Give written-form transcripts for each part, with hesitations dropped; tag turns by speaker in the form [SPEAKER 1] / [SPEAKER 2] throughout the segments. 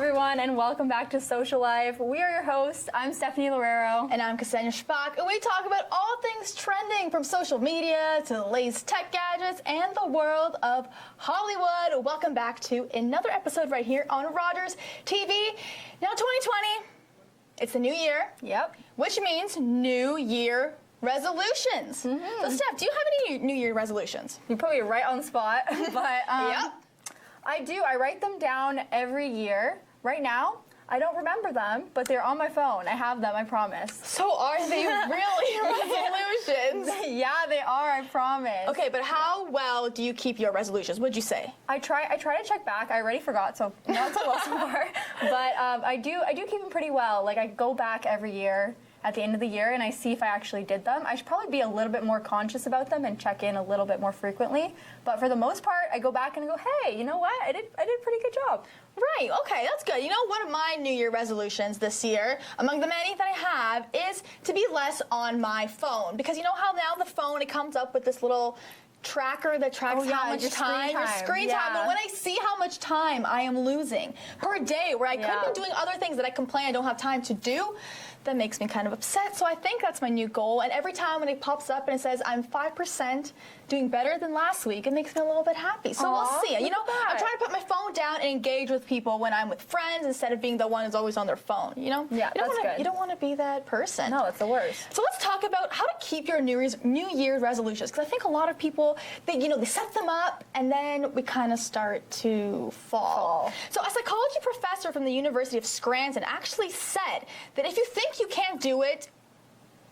[SPEAKER 1] everyone, and welcome back to Social Life. We are your hosts. I'm Stephanie Lorero.
[SPEAKER 2] And I'm Ksenia Shpak, and we talk about all things trending from social media to the latest tech gadgets and the world of Hollywood. Welcome back to another episode right here on Rogers TV. Now 2020, it's the new year.
[SPEAKER 1] Yep.
[SPEAKER 2] Which means New Year resolutions. So Steph, do you have any New Year resolutions?
[SPEAKER 1] You put me right on the spot, but
[SPEAKER 2] Yep.
[SPEAKER 1] I do. I write them down every year. Right now, I don't remember them, but they're on my phone. I have them, I promise.
[SPEAKER 2] So are they really resolutions?
[SPEAKER 1] Yeah, they are, I promise.
[SPEAKER 2] Okay, but how well do you keep your resolutions? What'd you say?
[SPEAKER 1] I try to check back. I already forgot, so not so well so far. But I do keep them pretty well. Like, I go back every year at the end of the year and I see if I actually did them. I should probably be a little bit more conscious about them and check in a little bit more frequently. But for the most part, I go back and I go, hey, you know what? I did a pretty good job.
[SPEAKER 2] Right, okay, that's good. You know, one of my New Year resolutions this year, among the many that I have, is to be less on my phone. Because you know how now the phone, it comes up with this little tracker that tracks how much time, your screen time. But when I see how much time I am losing per day, where I could be doing other things that I complain I don't have time to do, that makes me kind of upset. So I think that's my new goal. And every time when it pops up and it says I'm 5% doing better than last week, it makes me a little bit happy. So we'll see. You know, I'm trying to put my phone down and engage with people when I'm with friends instead of being the one who's always on their phone. You know?
[SPEAKER 1] Yeah, that's good.
[SPEAKER 2] You don't want to be that person.
[SPEAKER 1] No, it's the worst.
[SPEAKER 2] So let's talk about how to keep your New Year resolutions. Because I think a lot of people, they set them up and then we kind of start to fall. So a psychology professor from the University of Scranton actually said that if you think you can't do it,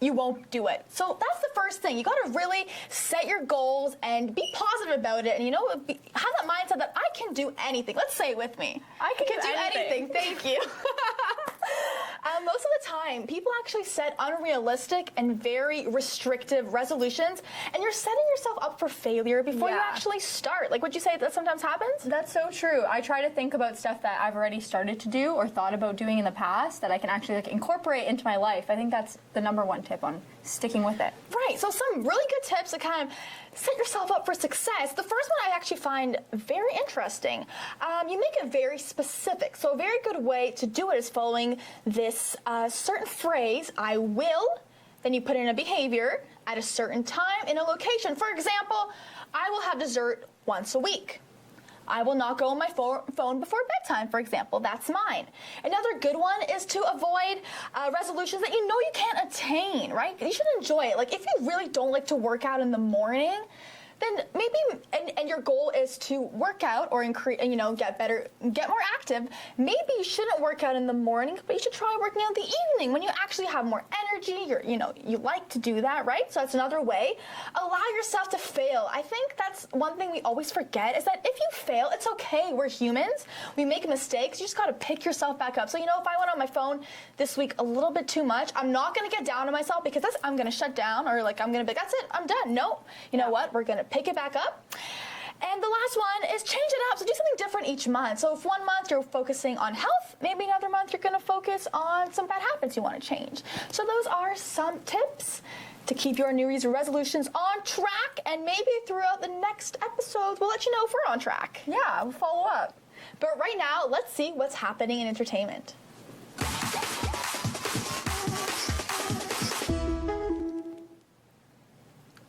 [SPEAKER 2] you won't do it. So that's the first thing. You got to really set your goals and be positive about it. And have that mindset that I can do anything. Let's say it with me. I can do anything. Thank you. Most of the time, people actually set unrealistic and very restrictive resolutions, and you're setting yourself up for failure before you actually start. Like, would you say that sometimes happens?
[SPEAKER 1] That's so true. I try to think about stuff that I've already started to do or thought about doing in the past that I can actually incorporate into my life. I think that's the number one tip on sticking with it.
[SPEAKER 2] Right. So some really good tips to kind of set yourself up for success. The first one I actually find very interesting. You make it very specific. So a very good way to do it is following this certain phrase, I will, then you put in a behavior at a certain time in a location. For example, I will have dessert once a week. I will not go on my phone before bedtime, for example. That's mine. Another good one is to avoid resolutions that you can't attain, right? You should enjoy it. Like, if you really don't like to work out in the morning, then maybe, and your goal is to work out or get better, get more active, maybe you shouldn't work out in the morning, but you should try working out in the evening when you actually have more energy, you like to do that, right? So that's another way. Allow yourself to fail. I think that's one thing we always forget is that if you fail, it's okay. We're humans. We make mistakes. You just got to pick yourself back up. So, if I went on my phone this week a little bit too much, I'm not going to get down on myself because I'm going to shut down or I'm going to be, that's it, I'm done. No, know what? We're going to pick it back up. And the last one is change it up. So do something different each month. So if one month you're focusing on health, maybe another month you're going to focus on some bad habits you want to change. So those are some tips to keep your New Year's resolutions on track. And maybe throughout the next episodes, we'll let you know if we're on track.
[SPEAKER 1] Yeah, we'll follow up.
[SPEAKER 2] But right now, let's see what's happening in entertainment.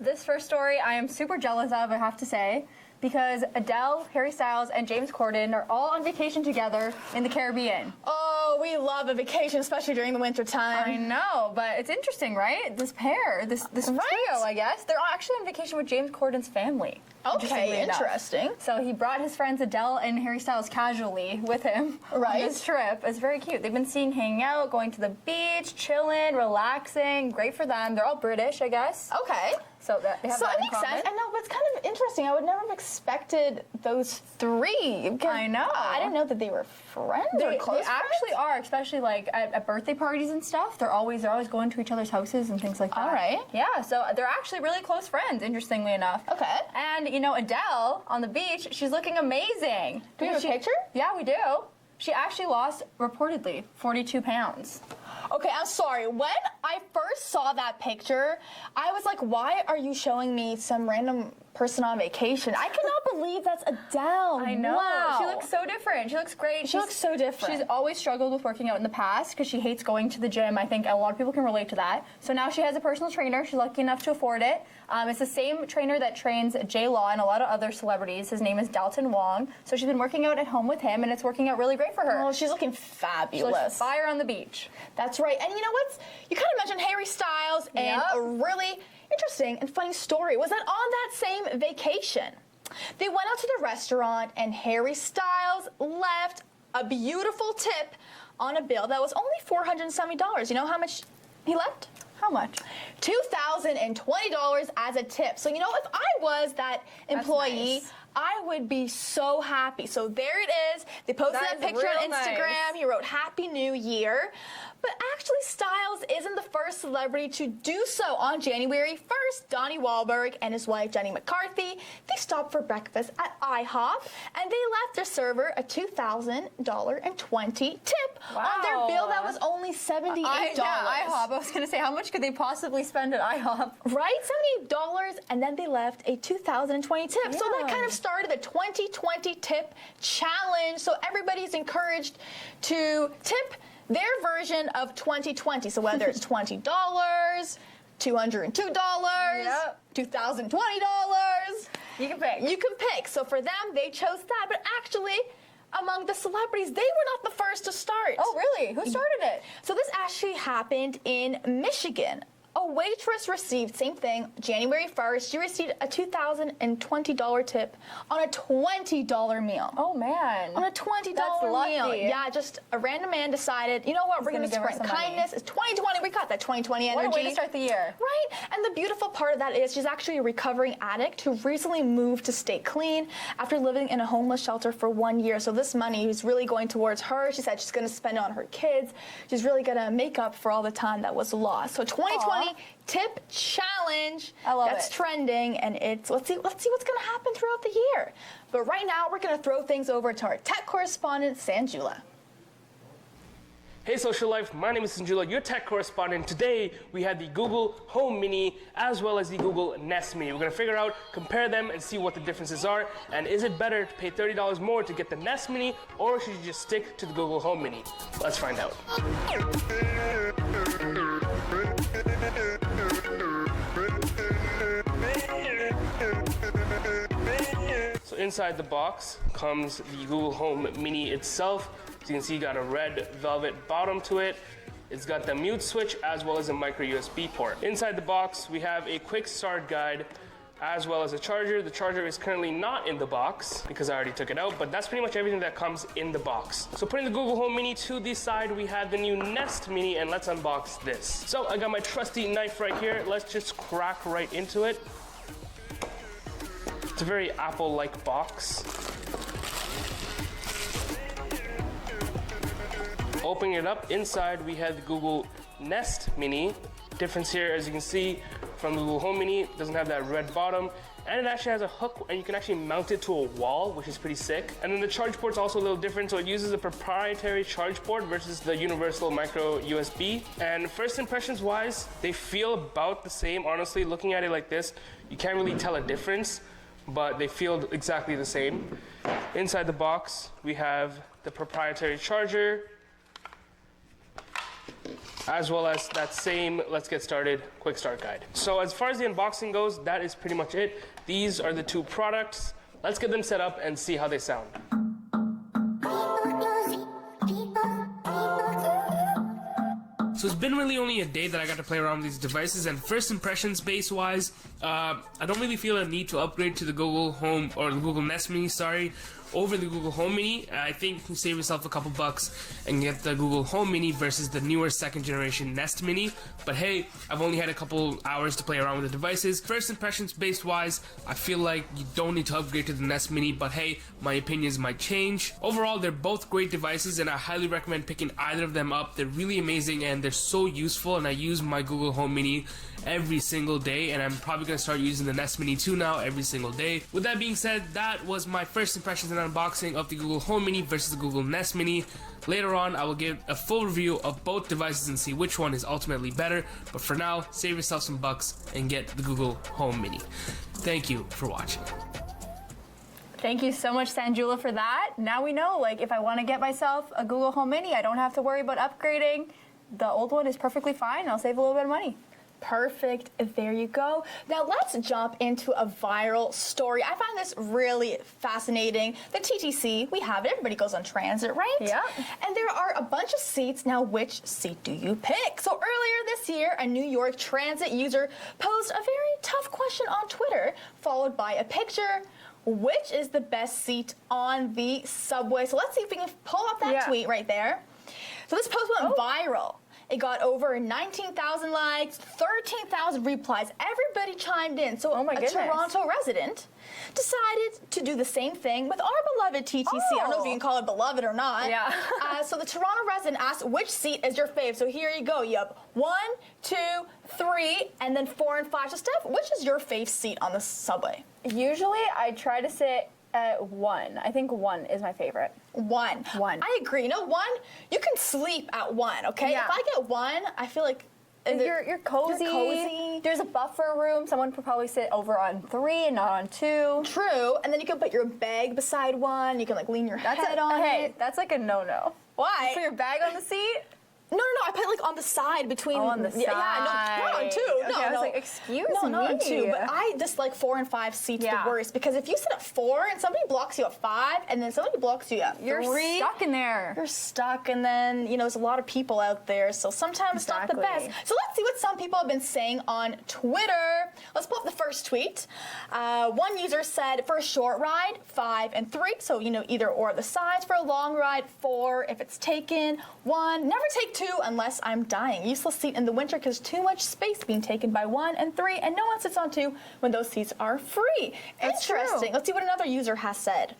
[SPEAKER 1] This first story I am super jealous of, I have to say, because Adele, Harry Styles, and James Corden are all on vacation together in the Caribbean.
[SPEAKER 2] Oh, we love a vacation, especially during the winter time.
[SPEAKER 1] I know, but it's interesting, right? This pair, this trio, I guess, they're actually on vacation with James Corden's family.
[SPEAKER 2] Okay, interesting.
[SPEAKER 1] So he brought his friends Adele and Harry Styles casually with him on this trip. It's very cute. They've been seen hanging out, going to the beach, chilling, relaxing. Great for them. They're all British, I guess.
[SPEAKER 2] Okay.
[SPEAKER 1] So they have that
[SPEAKER 2] it makes sense. I know, but it's kind of interesting. I would never have expected those three.
[SPEAKER 1] I know.
[SPEAKER 2] I didn't know that they were friends or close friends.
[SPEAKER 1] They actually are, especially like at birthday parties and stuff. They're always going to each other's houses and things like that.
[SPEAKER 2] All right.
[SPEAKER 1] Yeah, so they're actually really close friends, interestingly enough.
[SPEAKER 2] Okay.
[SPEAKER 1] And Adele on the beach, she's looking amazing.
[SPEAKER 2] Do we have a picture?
[SPEAKER 1] Yeah, we do. She actually lost, reportedly, 42 pounds.
[SPEAKER 2] Okay, I'm sorry. When I first saw that picture, I was like, why are you showing me some random person on vacation? I cannot believe that's Adele.
[SPEAKER 1] I know.
[SPEAKER 2] Wow.
[SPEAKER 1] She looks so different. She looks great.
[SPEAKER 2] She looks so different.
[SPEAKER 1] She's always struggled with working out in the past because she hates going to the gym. I think a lot of people can relate to that. So now she has a personal trainer. She's lucky enough to afford it. It's the same trainer that trains J-Law and a lot of other celebrities. His name is Dalton Wong. So she's been working out at home with him, and it's working out really great for her.
[SPEAKER 2] Oh, she's looking
[SPEAKER 1] She
[SPEAKER 2] fabulous.
[SPEAKER 1] looks fire on the beach.
[SPEAKER 2] That's right. And you know what? You kind of mentioned Harry Styles, and a really interesting and funny story was that on that same vacation, they went out to the restaurant, and Harry Styles left a beautiful tip on a bill that was only $470. You know how much he left?
[SPEAKER 1] How much?
[SPEAKER 2] $2,020 as a tip. So, you know, if I was that employee,
[SPEAKER 1] nice.
[SPEAKER 2] I would be so happy. So there it is. They posted that
[SPEAKER 1] That is
[SPEAKER 2] picture on
[SPEAKER 1] real
[SPEAKER 2] Instagram.
[SPEAKER 1] nice.
[SPEAKER 2] He wrote Happy New Year. But actually, Styles isn't the first celebrity to do so. On January 1st, Donnie Wahlberg and his wife, Jenny McCarthy, they stopped for breakfast at IHOP, and they left their server a $2,020 tip on their bill that was only $78.
[SPEAKER 1] IHOP. I was going to say, how much could they possibly spend at IHOP?
[SPEAKER 2] Right? $78, and then they left a $2,020 tip. So that kind of started the 2020 tip challenge. So everybody's encouraged to tip their version of 2020. So whether it's $20, $202, $2,020,
[SPEAKER 1] You can pick.
[SPEAKER 2] you can pick. So for them, they chose that. But actually, among the celebrities, they were not the first to start.
[SPEAKER 1] Oh, really? Who started it?
[SPEAKER 2] So this actually happened in Michigan. A waitress received, same thing, January 1st, she received a $2,020 tip on a $20 meal.
[SPEAKER 1] Oh, man.
[SPEAKER 2] On a $20
[SPEAKER 1] That's
[SPEAKER 2] meal.
[SPEAKER 1] lucky.
[SPEAKER 2] Yeah, just a random man decided, you know what, we're going to
[SPEAKER 1] gonna give her
[SPEAKER 2] spread
[SPEAKER 1] some money.
[SPEAKER 2] kindness. It's 2020. We got that 2020 energy.
[SPEAKER 1] What a way to start the year.
[SPEAKER 2] Right? And the beautiful part of that is she's actually a recovering addict who recently moved to stay clean after living in a homeless shelter for 1 year. So this money is really going towards her. She said she's going to spend it on her kids. She's really going to make up for all the time that was lost. So 2020 tip challenge.
[SPEAKER 1] I love
[SPEAKER 2] that's
[SPEAKER 1] it.
[SPEAKER 2] trending, and it's let's see what's going to happen throughout the year. But right now we're going to throw things over to our tech correspondent Sanjula.
[SPEAKER 3] Hey Social Life, my name is Sanjula, your tech correspondent. Today we had the Google Home Mini as well as the Google Nest Mini. We're going to figure out, compare them and see what the differences are. And is it better to pay $30 more to get the Nest Mini, or should you just stick to the Google Home Mini? Let's find out. So inside the box comes the Google Home Mini itself. As you can see, you got a red velvet bottom to it. It's got the mute switch as well as a micro USB port. Inside the box, we have a quick start guide as well as a charger. The charger is currently not in the box because I already took it out, but that's pretty much everything that comes in the box. So putting the Google Home Mini to the side, we have the new Nest Mini, and let's unbox this. So I got my trusty knife right here. Let's just crack right into it. It's a very Apple-like box. Opening it up, inside we have the Google Nest Mini. Difference here, as you can see, from the Google Home Mini, it doesn't have that red bottom, and it actually has a hook, and you can actually mount it to a wall, which is pretty sick. And then the charge port's also a little different, so it uses a proprietary charge port versus the universal micro USB. And first impressions wise, they feel about the same. Honestly, looking at it like this, you can't really tell a difference, but they feel exactly the same. Inside the box, we have the proprietary charger, as well as that same Let's Get Started quick start guide. So as far as the unboxing goes, that is pretty much it. These are the two products. Let's get them set up and see how they sound. So it's been really only a day that I got to play around with these devices, and first impressions base wise, I don't really feel a need to upgrade to the Google Home, or the Google Nest Mini, over the Google Home Mini. I think you can save yourself a couple bucks and get the Google Home Mini versus the newer second generation Nest Mini. But hey, I've only had a couple hours to play around with the devices. First impressions based wise, I feel like you don't need to upgrade to the Nest Mini, but hey, my opinions might change. Overall, they're both great devices, and I highly recommend picking either of them up. They're really amazing and they're so useful, and I use my Google Home Mini every single day, and I'm probably going to start using the Nest Mini 2 now every single day. With that being said, that was my first impressions and an unboxing of the Google Home Mini versus the Google Nest Mini. Later on, I will give a full review of both devices and see which one is ultimately better. But for now, save yourself some bucks and get the Google Home Mini. Thank you for watching.
[SPEAKER 1] Thank you so much, Sanjula, for that. Now we know, like, if I want to get myself a Google Home Mini, I don't have to worry about upgrading. The old one is perfectly fine. I'll save a little bit of money.
[SPEAKER 2] Perfect. There you go. Now let's jump into a viral story. I find this really fascinating. The TTC, we have it. Everybody goes on transit, right?
[SPEAKER 1] Yeah.
[SPEAKER 2] And there are a bunch of seats. Now, which seat do you pick? So earlier this year, a New York transit user posed a very tough question on Twitter, followed by a picture. Which is the best seat on the subway? So let's see if we can pull up that tweet right there. So this post went viral. It got over 19,000 likes, 13,000 replies. Everybody chimed in. So a Toronto resident decided to do the same thing with our beloved TTC. I don't know if you can call it beloved or not.
[SPEAKER 1] Yeah.
[SPEAKER 2] So the Toronto resident asked, which seat is your fave? So here you go. You have 1, 2, 3, and then 4 and 5. So Steph, which is your fave seat on the subway?
[SPEAKER 1] Usually, I try to sit at 1. I think 1 is my favorite.
[SPEAKER 2] 1. I agree. You know, 1, you can sleep at 1, okay?
[SPEAKER 1] Yeah.
[SPEAKER 2] If I get 1, I feel like
[SPEAKER 1] You're cozy.
[SPEAKER 2] You're cozy.
[SPEAKER 1] There's a buffer room. Someone could probably sit over on 3 and not on 2.
[SPEAKER 2] True. And then you can put your bag beside 1. You can like lean your head on it.
[SPEAKER 1] That's like a no-no.
[SPEAKER 2] Why?
[SPEAKER 1] You put your bag on the seat?
[SPEAKER 2] No, I put it like on the side between.
[SPEAKER 1] Oh, on the side.
[SPEAKER 2] Yeah, no, not on 2.
[SPEAKER 1] Okay, I was like, excuse me.
[SPEAKER 2] No, not on 2. But I just like 4 and 5 seats the worst because if you sit at 4 and somebody blocks you at 5 and then somebody blocks you at 3,
[SPEAKER 1] you're stuck in there.
[SPEAKER 2] You're stuck, and then there's a lot of people out there, so sometimes it's not the best. So let's see what some people have been saying on Twitter. Let's pull up the first tweet. One user said for a short ride, 5 and 3, so either or the sides. For a long ride, 4 if it's taken. 1, never take 2 unless I'm dying. Useless seat in the winter because too much space being taken by 1 and 3, and no one sits on 2 when those seats are free.
[SPEAKER 1] That's
[SPEAKER 2] Interesting.
[SPEAKER 1] true.
[SPEAKER 2] Let's see what another user has said.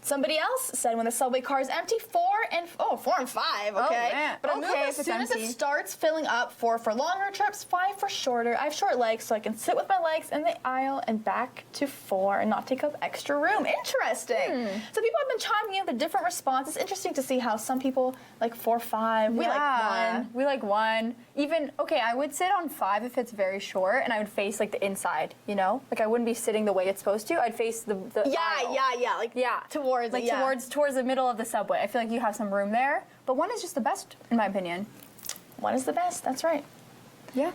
[SPEAKER 2] Somebody else said when the subway car is empty, 4 and 5, okay?
[SPEAKER 1] man.
[SPEAKER 2] But I move as soon as it starts filling up, 4 for longer trips, 5 for shorter. I have short legs, so I can sit with my legs in the aisle and back to 4 and not take up extra room. Interesting. So people have been chiming in with different responses. Interesting to see how some people like 4, 5. We like 1.
[SPEAKER 1] We like 1. Even, I would sit on 5 if it's very short, and I would face like the inside, Like I wouldn't be sitting the way it's supposed to. I'd face the aisle. Towards the middle of the subway. I feel like you have some room there, but 1 is just the best in my opinion.
[SPEAKER 2] 1 is the best. That's right.
[SPEAKER 1] Yeah.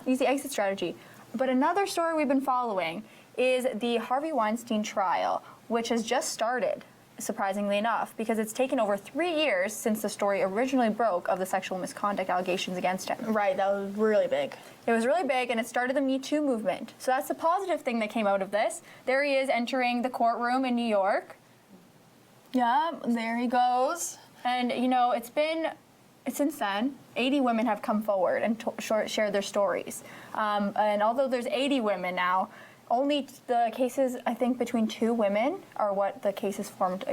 [SPEAKER 1] Easy exit strategy. But another story we've been following is the Harvey Weinstein trial, which has just started, surprisingly enough, because it's taken over 3 years since the story originally broke of the sexual misconduct allegations against him.
[SPEAKER 2] Right, that was really big.
[SPEAKER 1] It was really big, and it started the Me Too movement. So that's the positive thing that came out of this. There he is entering the courtroom in New York.
[SPEAKER 2] Yeah, there he goes.
[SPEAKER 1] And, since then, 80 women have come forward and shared their stories. And although there's 80 women now, only the cases, I think, between 2 women are what the cases formed,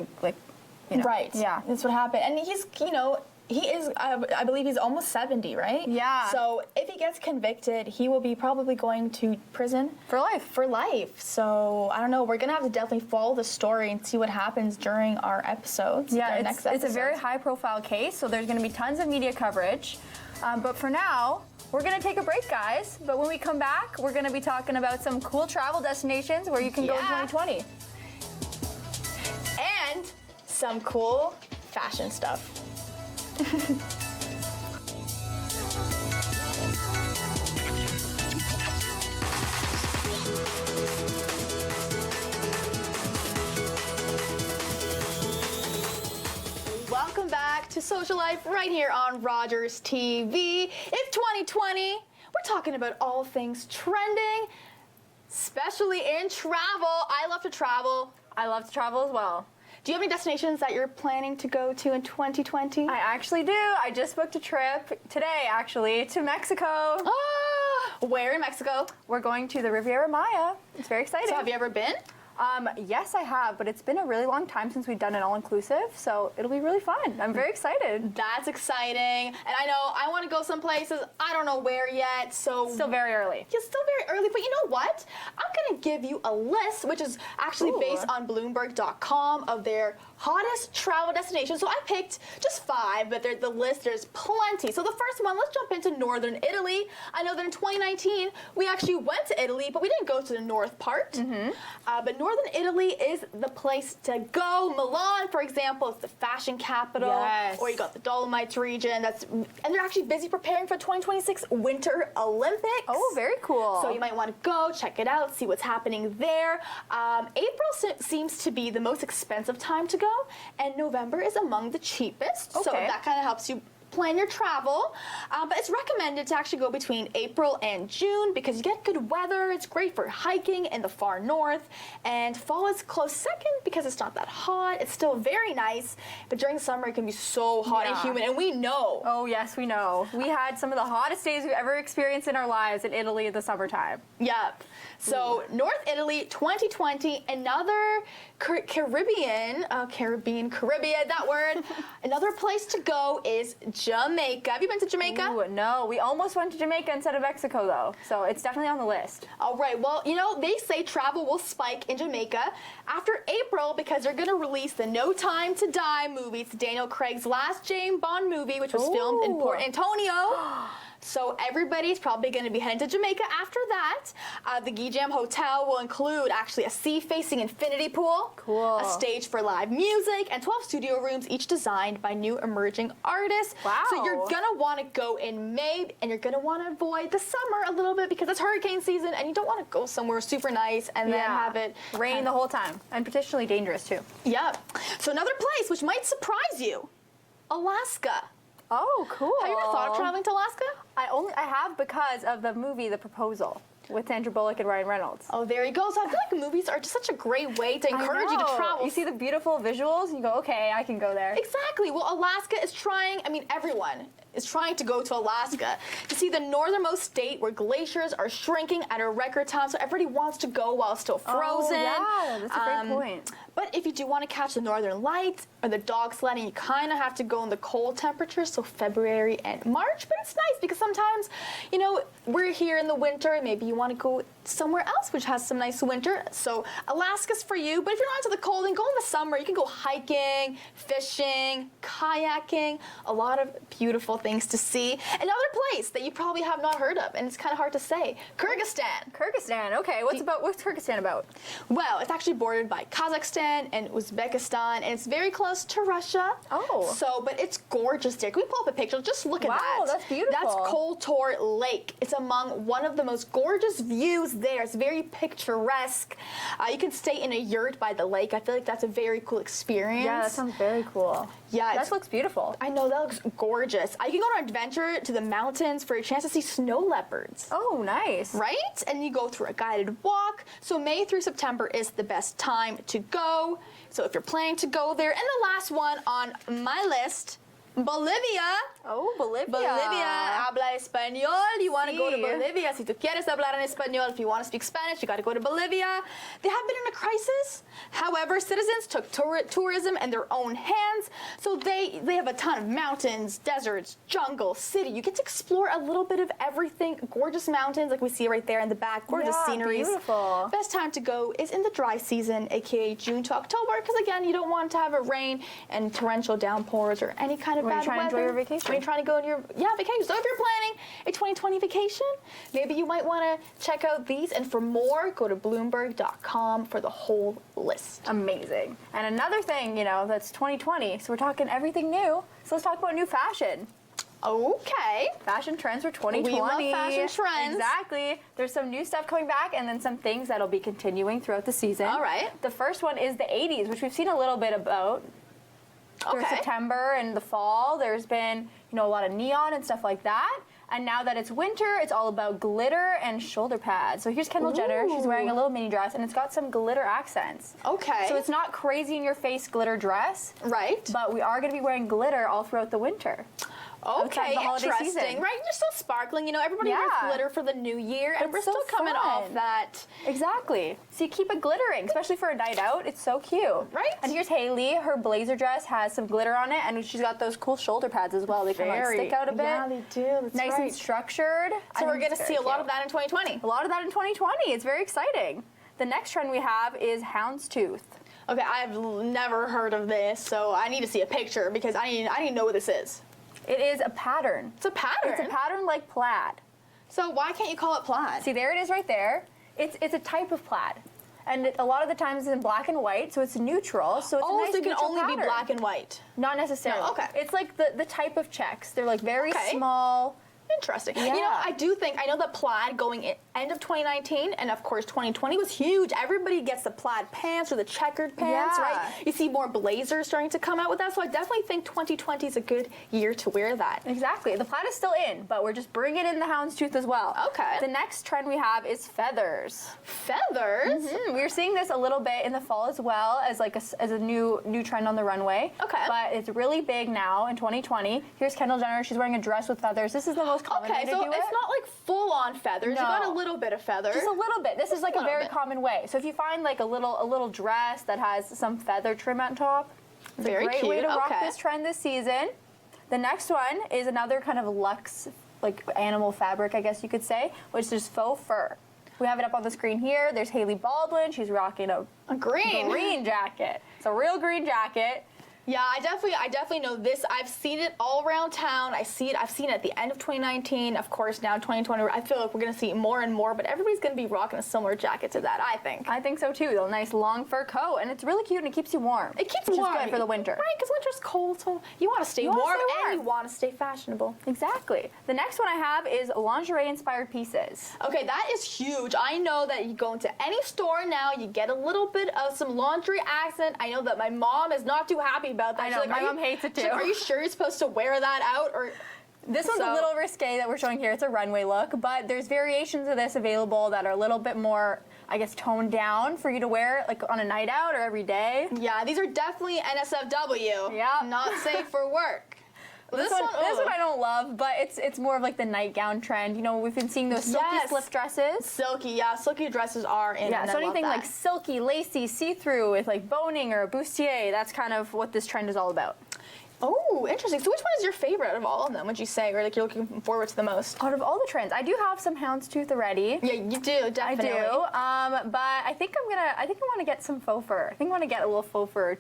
[SPEAKER 2] Right.
[SPEAKER 1] Yeah.
[SPEAKER 2] That's what happened. And he's, he is, I believe he's almost 70, right?
[SPEAKER 1] Yeah.
[SPEAKER 2] So if he gets convicted, he will be probably going to prison.
[SPEAKER 1] For life.
[SPEAKER 2] For life. So, I don't know. We're going to have to definitely follow the story and see what happens during our episodes.
[SPEAKER 1] Yeah, it's a very high-profile case, so there's going to be tons of media coverage. But for now, we're going to take a break, guys. But when we come back, we're going to be talking about some cool travel destinations where you can go in 2020.
[SPEAKER 2] And some cool fashion stuff. Welcome back to Social Life right here on Rogers TV. It's 2020. We're talking about all things trending, especially in travel. I love to travel.
[SPEAKER 1] I love to travel as well.
[SPEAKER 2] Do you have any destinations that you're planning to go to in 2020?
[SPEAKER 1] I actually do. I just booked a trip today, actually, to Mexico.
[SPEAKER 2] Ah, where in Mexico?
[SPEAKER 1] We're going to the Riviera Maya. It's very exciting.
[SPEAKER 2] So have you ever been?
[SPEAKER 1] Yes, I have, but it's been a really long time since we've done an all-inclusive, so it'll be really fun. I'm very excited.
[SPEAKER 2] That's exciting. And I know I want to go some places. I don't know where yet, so...
[SPEAKER 1] Still very early.
[SPEAKER 2] Yeah, still very early, but you know what? I'm going to give you a list, which is actually based on Bloomberg.com of their hottest travel destinations. So I picked just 5, but the list, there's plenty. So the first one, let's jump into northern Italy. I know that in 2019, we actually went to Italy, but we didn't go to the north part. But northern Italy is the place to go. Milan, for example, is the fashion capital.
[SPEAKER 1] Yes.
[SPEAKER 2] Or you got the Dolomites region. And they're actually busy preparing for 2026 Winter Olympics.
[SPEAKER 1] Oh, very cool.
[SPEAKER 2] So you might want to go, check it out, see what's happening there. April seems to be the most expensive time to go, and November is among the cheapest. So
[SPEAKER 1] Okay.
[SPEAKER 2] that kind of helps you plan your travel. But it's recommended to actually go between April and June because you get good weather. It's great for hiking in the far north. And fall is close second because it's not that hot. It's still very nice. But during the summer, it can be so hot and
[SPEAKER 1] Yeah.
[SPEAKER 2] humid. And we know.
[SPEAKER 1] Oh, yes, we know. We had some of the hottest days we've ever experienced in our lives in Italy in the summertime.
[SPEAKER 2] Yep. So North Italy 2020, another Caribbean, that word. Another place to go is Jamaica. Have you been to Jamaica?
[SPEAKER 1] Ooh, no, we almost went to Jamaica instead of Mexico, though. So it's definitely on the list.
[SPEAKER 2] All right. Well, you know, they say travel will spike in Jamaica after April because they're going to release the No Time to Die movie. It's Daniel Craig's last James Bond movie, which was filmed in
[SPEAKER 1] Ooh.
[SPEAKER 2] Port Antonio. So everybody's probably going to be heading to Jamaica after that. The Gijam Hotel will include actually a sea-facing infinity pool,
[SPEAKER 1] Cool.
[SPEAKER 2] a stage for live music, and 12 studio rooms, each designed by new emerging artists.
[SPEAKER 1] Wow.
[SPEAKER 2] So you're going to want to go in May, and you're going to want to avoid the summer a little bit because it's hurricane season, and you don't want to go somewhere super nice and then have it
[SPEAKER 1] rain the whole time, and potentially dangerous, too.
[SPEAKER 2] Yep. So another place which might surprise you, Alaska.
[SPEAKER 1] Oh, cool.
[SPEAKER 2] Have you ever thought of traveling to Alaska?
[SPEAKER 1] I have because of the movie The Proposal with Sandra Bullock and Ryan Reynolds.
[SPEAKER 2] Oh, there you go. So I feel like movies are just such a great way to encourage you to
[SPEAKER 1] I know.
[SPEAKER 2] travel.
[SPEAKER 1] You see the beautiful visuals, and you go, okay, I can go there.
[SPEAKER 2] Exactly. Well, Alaska is trying, everyone is trying to go to Alaska to see the northernmost state where glaciers are shrinking at a record time. So everybody wants to go while it's still frozen.
[SPEAKER 1] Oh, yeah, that's a great point.
[SPEAKER 2] But if you do want to catch the northern lights or the dog sledding, you kind of have to go in the cold temperatures, so February and March. But it's nice because sometimes, you know, we're here in the winter. Maybe you want to go somewhere else which has some nice winter. So Alaska's for you. But if you're not into the cold, then go in the summer. You can go hiking, fishing, kayaking, a lot of beautiful things to see. Another place that you probably have not heard of, and it's kind of hard to say, Kyrgyzstan.
[SPEAKER 1] Kyrgyzstan, okay. What's Kyrgyzstan about?
[SPEAKER 2] Well, it's actually bordered by Kazakhstan and Uzbekistan, and it's very close to Russia.
[SPEAKER 1] Oh.
[SPEAKER 2] So, but it's gorgeous there. Can we pull up a picture? Just look at that.
[SPEAKER 1] Wow, that's beautiful.
[SPEAKER 2] That's Koltor Lake. It's among one of the most gorgeous views there. It's very picturesque. You can stay in a yurt by the lake. I feel like that's a very cool experience.
[SPEAKER 1] Yeah, that sounds very cool.
[SPEAKER 2] Yeah,
[SPEAKER 1] That looks beautiful.
[SPEAKER 2] I know, that looks gorgeous. You can go on an adventure to the mountains for a chance to see snow leopards.
[SPEAKER 1] Oh, nice.
[SPEAKER 2] Right? And you go through a guided walk. So May through September is the best time to go. So if you're planning to go there. And the last one on my list, Bolivia.
[SPEAKER 1] Oh, Bolivia.
[SPEAKER 2] Bolivia habla español. You want to go to
[SPEAKER 1] Sí.
[SPEAKER 2] Bolivia. Si tú quieres hablar en español, if you want to speak Spanish, you got to go to Bolivia. They have been in a crisis. However, citizens took tourism in their own hands. So they have a ton of mountains, deserts, jungle, city. You get to explore a little bit of everything. Gorgeous mountains like we see right there in the back. Gorgeous
[SPEAKER 1] Yeah,
[SPEAKER 2] sceneries.
[SPEAKER 1] beautiful.
[SPEAKER 2] Best time to go is in the dry season, aka June to October, because again, you don't want to have it rain and torrential downpours or any kind of
[SPEAKER 1] When you're
[SPEAKER 2] bad
[SPEAKER 1] trying to enjoy
[SPEAKER 2] weather.
[SPEAKER 1] your vacation.
[SPEAKER 2] When you're trying to go on your vacation. So if you're planning a 2020 vacation, maybe you might want to check out these. And for more, go to Bloomberg.com for the whole list.
[SPEAKER 1] Amazing. And another thing, that's 2020, so we're talking everything new. So let's talk about new fashion.
[SPEAKER 2] Okay.
[SPEAKER 1] Fashion trends for 2020.
[SPEAKER 2] We love fashion trends.
[SPEAKER 1] Exactly. There's some new stuff coming back and then some things that'll be continuing throughout the season.
[SPEAKER 2] All right.
[SPEAKER 1] The first one is the 80s, which we've seen a little bit about. Through
[SPEAKER 2] Okay.
[SPEAKER 1] September and the fall, there's been, a lot of neon and stuff like that. And now that it's winter, it's all about glitter and shoulder pads. So here's Kendall Jenner. She's wearing a little mini dress, and it's got some glitter accents.
[SPEAKER 2] Okay.
[SPEAKER 1] So it's not crazy in your face glitter dress,
[SPEAKER 2] right.
[SPEAKER 1] but we are going to be wearing glitter all throughout the winter.
[SPEAKER 2] Okay,
[SPEAKER 1] the holiday
[SPEAKER 2] interesting.
[SPEAKER 1] season.
[SPEAKER 2] Right, you're still sparkling. You know, everybody wears
[SPEAKER 1] Yeah.
[SPEAKER 2] glitter for the new year, and
[SPEAKER 1] It's
[SPEAKER 2] we're
[SPEAKER 1] so
[SPEAKER 2] still coming off
[SPEAKER 1] fun.
[SPEAKER 2] that.
[SPEAKER 1] Exactly. So you keep it glittering, especially for a night out. It's so cute.
[SPEAKER 2] Right.
[SPEAKER 1] And here's Haley. Her blazer dress has some glitter on it, and she's got those cool shoulder pads as well. They kind of like stick out a bit.
[SPEAKER 2] Yeah, they do. That's
[SPEAKER 1] Nice
[SPEAKER 2] right.
[SPEAKER 1] and structured.
[SPEAKER 2] So
[SPEAKER 1] I
[SPEAKER 2] we're
[SPEAKER 1] think
[SPEAKER 2] going
[SPEAKER 1] it's
[SPEAKER 2] to see
[SPEAKER 1] very
[SPEAKER 2] a lot
[SPEAKER 1] cute.
[SPEAKER 2] of that in 2020.
[SPEAKER 1] A lot of that in 2020. It's very exciting. The next trend we have is houndstooth.
[SPEAKER 2] Okay, I've never heard of this, so I need to see a picture because I need to know what this is.
[SPEAKER 1] It is a pattern.
[SPEAKER 2] It's a pattern.
[SPEAKER 1] It's a pattern like plaid.
[SPEAKER 2] So why can't you call it plaid?
[SPEAKER 1] See, there it is right there. It's a type of plaid. And a lot of the times it's in black and white, so it's neutral. So it's a nice
[SPEAKER 2] so it can
[SPEAKER 1] neutral
[SPEAKER 2] only be
[SPEAKER 1] pattern.
[SPEAKER 2] black and white.
[SPEAKER 1] Not necessarily.
[SPEAKER 2] No, okay.
[SPEAKER 1] It's like the type of checks. They're like very
[SPEAKER 2] Okay.
[SPEAKER 1] small.
[SPEAKER 2] Interesting.
[SPEAKER 1] Yeah.
[SPEAKER 2] You know, I know that plaid going end of 2019 and of course 2020 was huge. Everybody gets the plaid pants or the checkered pants,
[SPEAKER 1] Yeah.
[SPEAKER 2] right? You see more blazers starting to come out with that, so I definitely think 2020 is a good year to wear that.
[SPEAKER 1] Exactly. The plaid is still in, but we're just bringing in the houndstooth as well.
[SPEAKER 2] Okay.
[SPEAKER 1] The next trend we have is feathers.
[SPEAKER 2] Feathers?
[SPEAKER 1] We're seeing this a little bit in the fall as well as like as a new trend on the runway.
[SPEAKER 2] Okay.
[SPEAKER 1] But it's really big now in 2020. Here's Kendall Jenner. She's wearing a dress with feathers. This is the most common way
[SPEAKER 2] Okay,
[SPEAKER 1] to
[SPEAKER 2] so
[SPEAKER 1] do
[SPEAKER 2] it's
[SPEAKER 1] it.
[SPEAKER 2] not like full on feathers. You got a
[SPEAKER 1] No.
[SPEAKER 2] little bit of feather.
[SPEAKER 1] Just a little bit. This is like a
[SPEAKER 2] little
[SPEAKER 1] very
[SPEAKER 2] bit.
[SPEAKER 1] common way. So if you find like a little dress that has some feather trim on top, it's
[SPEAKER 2] Very
[SPEAKER 1] a great way to
[SPEAKER 2] cute.
[SPEAKER 1] rock
[SPEAKER 2] Okay.
[SPEAKER 1] this trend this season. The next one is another kind of luxe, like animal fabric, I guess you could say, which is faux fur. We have it up on the screen here. There's Hailey Baldwin. She's rocking a
[SPEAKER 2] A green
[SPEAKER 1] jacket. It's a real green jacket.
[SPEAKER 2] Yeah, I definitely know this. I've seen it all around town. I've seen it at the end of 2019. Of course, now 2020. I feel like we're gonna see it more and more, but everybody's gonna be rocking a similar jacket to that, I think.
[SPEAKER 1] I think so too. A nice long fur coat, and it's really cute and it keeps you warm.
[SPEAKER 2] It keeps
[SPEAKER 1] which
[SPEAKER 2] warm.
[SPEAKER 1] is good for the winter.
[SPEAKER 2] Right, because winter's cold, so you want to stay
[SPEAKER 1] You wanna
[SPEAKER 2] warm
[SPEAKER 1] stay warm.
[SPEAKER 2] and you want to stay fashionable.
[SPEAKER 1] Exactly. The next one I have is lingerie-inspired pieces.
[SPEAKER 2] Okay, that is huge. I know that you go into any store now, you get a little bit of some lingerie accent. I know that my mom is not too happy about that.
[SPEAKER 1] I
[SPEAKER 2] She's
[SPEAKER 1] know,
[SPEAKER 2] like,
[SPEAKER 1] my
[SPEAKER 2] "Are you-
[SPEAKER 1] mom hates it
[SPEAKER 2] she's like,
[SPEAKER 1] too."
[SPEAKER 2] Are you sure you're supposed to wear that out? Or
[SPEAKER 1] This one's a
[SPEAKER 2] So-
[SPEAKER 1] little risque that we're showing here. It's a runway look, but there's variations of this available that are a little bit more, I guess, toned down for you to wear like on a night out or every day.
[SPEAKER 2] yeah, these are definitely NSFW.
[SPEAKER 1] Yeah.
[SPEAKER 2] Not safe for work.
[SPEAKER 1] This one I don't love, but it's more of like the nightgown trend. You know, we've been seeing those silky
[SPEAKER 2] Yes.
[SPEAKER 1] slip dresses.
[SPEAKER 2] Silky, yeah, silky dresses are in.
[SPEAKER 1] Yeah,
[SPEAKER 2] and
[SPEAKER 1] so
[SPEAKER 2] I love
[SPEAKER 1] anything
[SPEAKER 2] that.
[SPEAKER 1] like silky, lacy, see-through with like boning or a bustier, that's kind of what this trend is all about.
[SPEAKER 2] Oh, interesting. So which one is your favorite out of all of them, would you say, or like you're looking forward to the most?
[SPEAKER 1] Out of all the trends, I do have some houndstooth already.
[SPEAKER 2] Yeah, you do,
[SPEAKER 1] I
[SPEAKER 2] definitely.
[SPEAKER 1] do, but I think I want to get some faux fur. I think I want to get a little faux fur.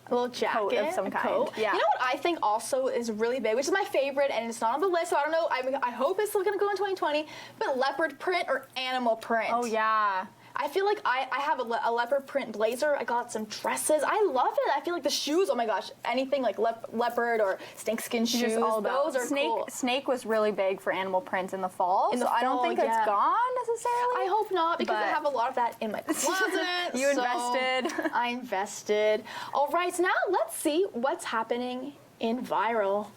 [SPEAKER 2] A little jacket
[SPEAKER 1] of some
[SPEAKER 2] a
[SPEAKER 1] kind,
[SPEAKER 2] coat.
[SPEAKER 1] yeah.
[SPEAKER 2] You know what I think also is really big, which is my favorite, and it's not on the list, so I don't know. I hope it's still gonna go in 2020. But leopard print or animal print.
[SPEAKER 1] Oh yeah.
[SPEAKER 2] I feel like I have a leopard print blazer. I got some dresses. I love it. I feel like the shoes. Oh my gosh, anything like leopard or snakeskin shoes.
[SPEAKER 1] Just all about.
[SPEAKER 2] Those are cool.
[SPEAKER 1] Snake was really big for animal prints in the fall.
[SPEAKER 2] In the
[SPEAKER 1] so I don't
[SPEAKER 2] fall,
[SPEAKER 1] think
[SPEAKER 2] yeah.
[SPEAKER 1] it's gone necessarily.
[SPEAKER 2] I hope not, because I
[SPEAKER 1] But-
[SPEAKER 2] have a lot of that in my closet.
[SPEAKER 1] You
[SPEAKER 2] so
[SPEAKER 1] invested.
[SPEAKER 2] I invested. All right, so now let's see what's happening in viral.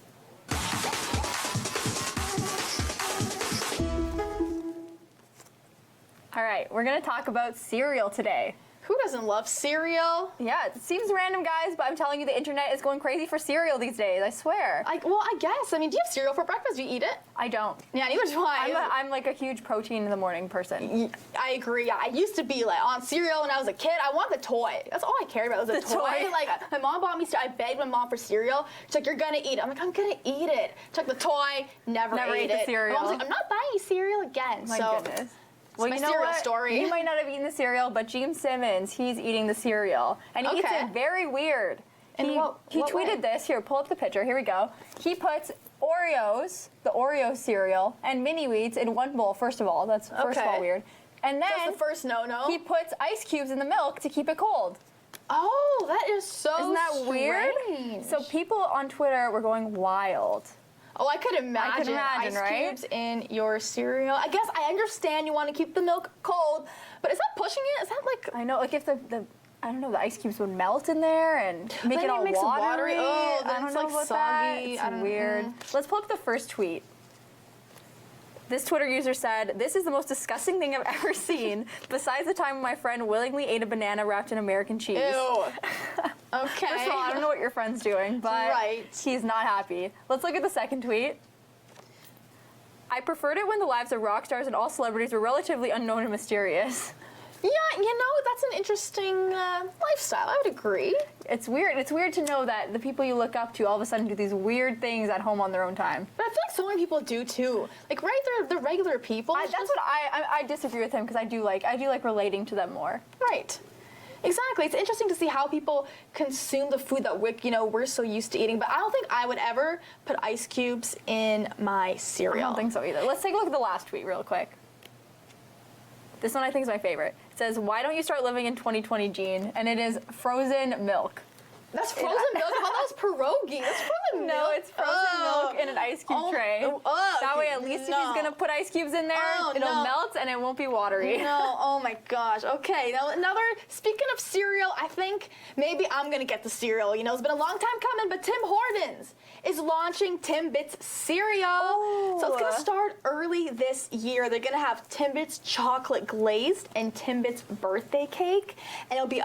[SPEAKER 1] All right, we're gonna talk about cereal today.
[SPEAKER 2] Who doesn't love cereal?
[SPEAKER 1] Yeah, it seems random, guys, but I'm telling you, the internet is going crazy for cereal these days. I swear.
[SPEAKER 2] I guess. I mean, do you have cereal for breakfast? Do you eat it?
[SPEAKER 1] I don't.
[SPEAKER 2] Yeah, neither do I.
[SPEAKER 1] I'm like a huge protein in the morning person.
[SPEAKER 2] I agree. Yeah, I used to be like on cereal when I was a kid. I want the toy. That's all I cared about was the toy. Like my mom bought me. I begged my mom for cereal. She's like, "You're gonna eat it." I'm like, "I'm gonna eat it." Took the toy. Never ate
[SPEAKER 1] ate the
[SPEAKER 2] it.
[SPEAKER 1] cereal.
[SPEAKER 2] My mom's like, "I'm not buying you cereal again."
[SPEAKER 1] My
[SPEAKER 2] so,
[SPEAKER 1] goodness.
[SPEAKER 2] my
[SPEAKER 1] you know
[SPEAKER 2] cereal
[SPEAKER 1] what?
[SPEAKER 2] story.
[SPEAKER 1] You might not have eaten the cereal, but Gene Simmons, he's eating the cereal. And he eats
[SPEAKER 2] Okay.
[SPEAKER 1] it very weird.
[SPEAKER 2] In
[SPEAKER 1] he
[SPEAKER 2] what
[SPEAKER 1] tweeted
[SPEAKER 2] way?
[SPEAKER 1] this. Here, pull up the picture. Here we go. He puts Oreos, the Oreo cereal, and mini wheats in one bowl, first of all. That's first of all
[SPEAKER 2] Okay.
[SPEAKER 1] weird. And
[SPEAKER 2] That's
[SPEAKER 1] then
[SPEAKER 2] the first no-no.
[SPEAKER 1] he puts ice cubes in the milk to keep it cold.
[SPEAKER 2] Oh, that is so
[SPEAKER 1] Isn't that weird?
[SPEAKER 2] strange.
[SPEAKER 1] So people on Twitter were going wild.
[SPEAKER 2] Oh, I could imagine,
[SPEAKER 1] imagine,
[SPEAKER 2] ice
[SPEAKER 1] right?
[SPEAKER 2] cubes in your cereal. I guess I understand you want to keep the milk cold, but is that pushing it? Is that like
[SPEAKER 1] I know, like if the I don't know, the ice cubes would melt in there and make
[SPEAKER 2] Then
[SPEAKER 1] it
[SPEAKER 2] it
[SPEAKER 1] all
[SPEAKER 2] makes it
[SPEAKER 1] watery.
[SPEAKER 2] watery. Oh, then
[SPEAKER 1] I don't
[SPEAKER 2] it's,
[SPEAKER 1] know
[SPEAKER 2] like,
[SPEAKER 1] about
[SPEAKER 2] soggy.
[SPEAKER 1] that. It's
[SPEAKER 2] I don't-
[SPEAKER 1] weird. Let's pull up the first tweet. This Twitter user said, "This is the most disgusting thing I've ever seen, besides the time my friend willingly ate a banana wrapped in American cheese."
[SPEAKER 2] Ew. Okay.
[SPEAKER 1] First of all, I don't know what your friend's doing, but
[SPEAKER 2] Right.
[SPEAKER 1] he's not happy. Let's look at the second tweet. "I preferred it when the lives of rock stars and all celebrities were relatively unknown and mysterious."
[SPEAKER 2] Yeah, that's an interesting lifestyle. I would agree.
[SPEAKER 1] It's weird. It's weird to know that the people you look up to all of a sudden do these weird things at home on their own time.
[SPEAKER 2] But I feel like so many people do too. Like, right, they're regular people.
[SPEAKER 1] That's what I disagree with him because I do like relating to them more.
[SPEAKER 2] Right. Exactly. It's interesting to see how people consume the food that we're so used to eating. But I don't think I would ever put ice cubes in my cereal.
[SPEAKER 1] I don't think so either. Let's take a look at the last tweet real quick. This one I think is my favorite. It says, "Why don't you start living in 2020, Gene?" And it is frozen milk.
[SPEAKER 2] That's frozen milk? I thought that was pierogi. That's frozen milk.
[SPEAKER 1] No, it's frozen milk in an ice cube tray. That way, at least if he's gonna put ice cubes in there, it'll melt and it won't be watery.
[SPEAKER 2] No, oh my gosh. Okay, now speaking of cereal, I think maybe I'm gonna get the cereal. It's been a long time coming, but Tim Hortons is launching Timbits cereal. So it's gonna start early this year. They're gonna have Timbits chocolate glazed and Timbits birthday cake, and it'll be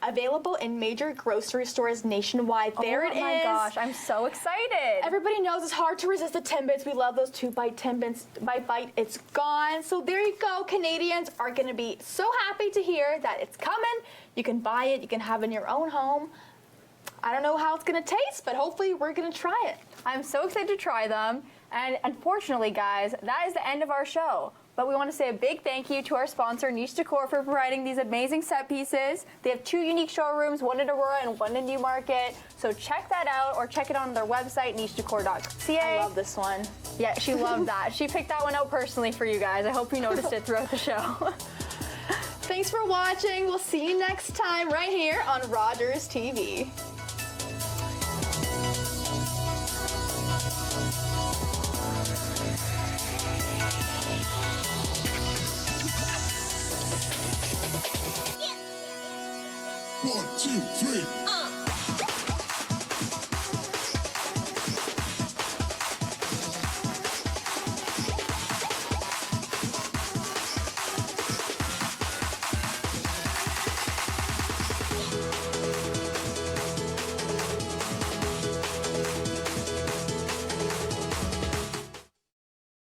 [SPEAKER 2] available in major grocery stores nationwide. There it is.
[SPEAKER 1] Oh my gosh, I'm so excited.
[SPEAKER 2] Everybody knows it's hard to resist the Timbits. We love those 2-bite Timbits. By bite, it's gone. So there you go. Canadians are going to be so happy to hear that it's coming. You can buy it. You can have it in your own home. I don't know how it's going to taste, but hopefully we're going to try it.
[SPEAKER 1] I'm so excited to try them. And unfortunately, guys, that is the end of our show. But we want to say a big thank you to our sponsor, Niche Decor, for providing these amazing set pieces. They have 2 unique showrooms, one in Aurora and one in Newmarket. So check that out or check it on their website, nichedecor.ca.
[SPEAKER 2] I love this one.
[SPEAKER 1] Yeah, she loved that. She picked that one out personally for you guys. I hope you noticed it throughout the show.
[SPEAKER 2] Thanks for watching. We'll see you next time right here on Rogers TV.